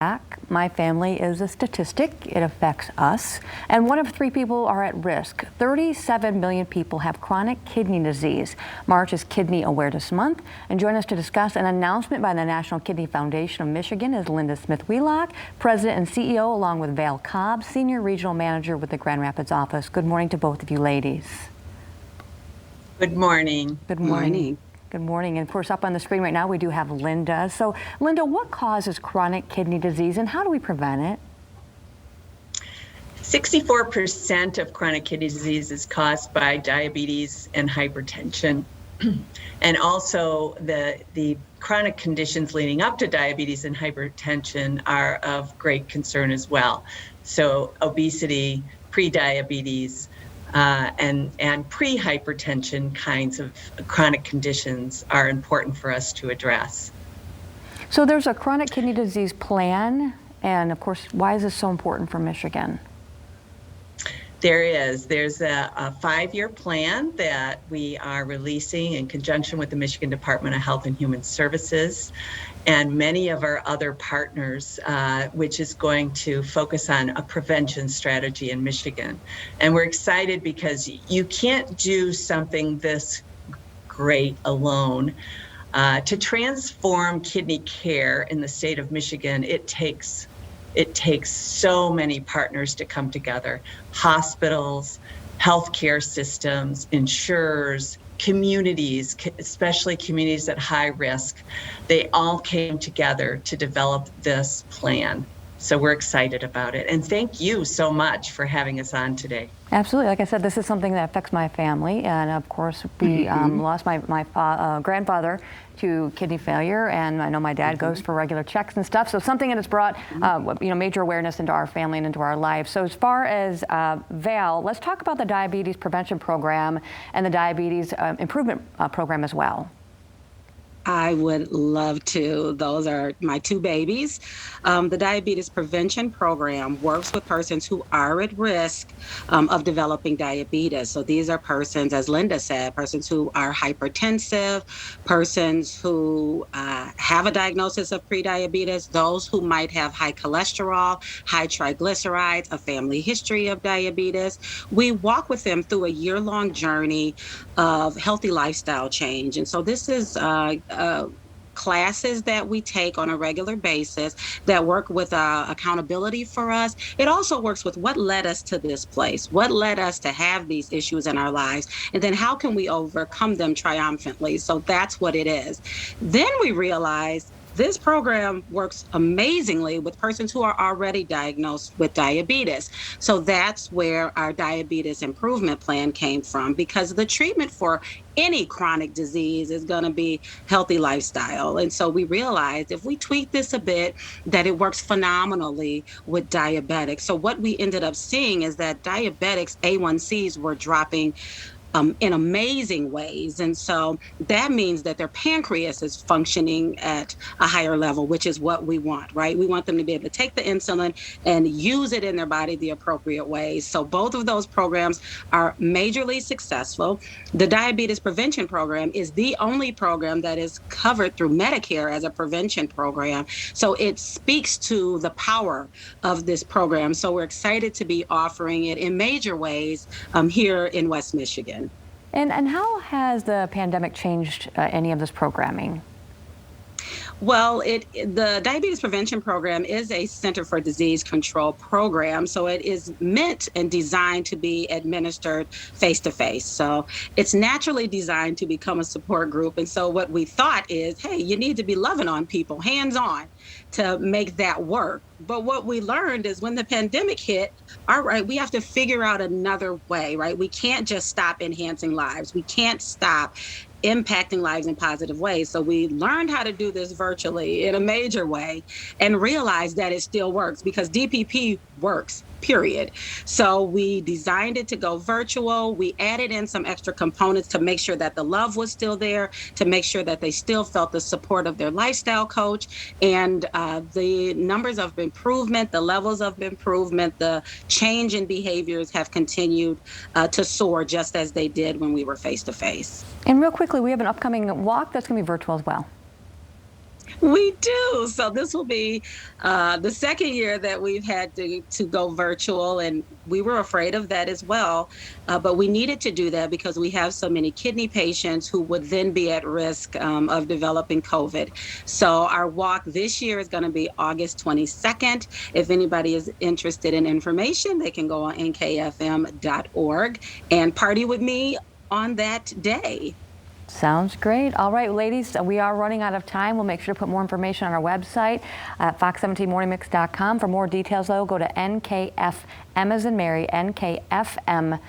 My family is a statistic. It affects us. And 1 of 3 people are at risk. 37 million people have chronic kidney disease. March is Kidney Awareness Month. And join us to discuss an announcement by the National Kidney Foundation of Michigan is Linda Smith-Wheelock, President and CEO, along with Val Cobb, Senior Regional Manager with the Grand Rapids office. Good morning to both of you ladies. Good morning. Good morning. Good morning. And of course, up on the screen right now, we do have Linda. So, Linda, what causes chronic kidney disease and how do we prevent it? 64% of chronic kidney disease is caused by diabetes and hypertension. And also the chronic conditions leading up to diabetes and hypertension are of great concern as well. So obesity, pre-diabetes, and pre-hypertension kinds of chronic conditions are important for us to address. So there's a chronic kidney disease plan, and of course, why is this so important for Michigan? There's a 5-year plan that we are releasing in conjunction with the Michigan Department of Health and Human Services and many of our other partners, which is going to focus on a prevention strategy in Michigan. And we're excited because you can't do something this great alone. To transform kidney care in the state of Michigan, it takes so many partners to come together: hospitals, healthcare systems, insurers, communities, especially communities at high risk. They all came together to develop this plan. So we're excited about it. And thank you so much for having us on today. Absolutely. Like I said, this is something that affects my family. And of course, we lost my grandfather to kidney failure. And I know my dad goes for regular checks and stuff. So something that has brought major awareness into our family and into our lives. So as far as Val, let's talk about the diabetes prevention program and the diabetes improvement program as well. I would love to. Those are my 2 babies. The Diabetes Prevention Program works with persons who are at risk of developing diabetes. So these are persons, as Linda said, persons who are hypertensive, persons who have a diagnosis of prediabetes, those who might have high cholesterol, high triglycerides, a family history of diabetes. We walk with them through a year-long journey of healthy lifestyle change. And so this is classes that we take on a regular basis that work with accountability for us. It also works with what led us to this place, what led us to have these issues in our lives, and then how can we overcome them triumphantly. So that's what it is. Then we realize this program works amazingly with persons who are already diagnosed with diabetes. So that's where our diabetes improvement plan came from, because the treatment for any chronic disease is going to be healthy lifestyle. And so we realized if we tweak this a bit, that it works phenomenally with diabetics. So what we ended up seeing is that diabetics' A1Cs were dropping in amazing ways. And so that means that their pancreas is functioning at a higher level, which is what we want, right? We want them to be able to take the insulin and use it in their body the appropriate ways. So both of those programs are majorly successful. The Diabetes Prevention Program is the only program that is covered through Medicare as a prevention program. So it speaks to the power of this program. So we're excited to be offering it in major ways here in West Michigan. And how has the pandemic changed any of this programming? Well, the Diabetes Prevention Program is a Center for Disease Control program, so it is meant and designed to be administered face-to-face. So it's naturally designed to become a support group. And so what we thought is, hey, you need to be loving on people, hands-on, to make that work. But what we learned is when the pandemic hit, all right, we have to figure out another way, right? We can't just stop enhancing lives. We can't stop impacting lives in positive ways. So we learned how to do this virtually in a major way and realized that it still works, because DPP works, period. So we designed it to go virtual. We added in some extra components to make sure that the love was still there, to make sure that they still felt the support of their lifestyle coach. And the numbers of improvement, the levels of improvement, the change in behaviors have continued to soar just as they did when we were face to face. And real quickly, we have an upcoming walk that's going to be virtual as well. We do. So this will be the second year that we've had to go virtual, and we were afraid of that as well. But we needed to do that because we have so many kidney patients who would then be at risk of developing COVID. So our walk this year is going to be August 22nd. If anybody is interested in information, they can go on nkfm.org and party with me on that day. Sounds great. All right, ladies, we are running out of time. We'll make sure to put more information on our website at fox17morningmix.com. For more details, though, go to NKFM as in Mary, nkfm.org.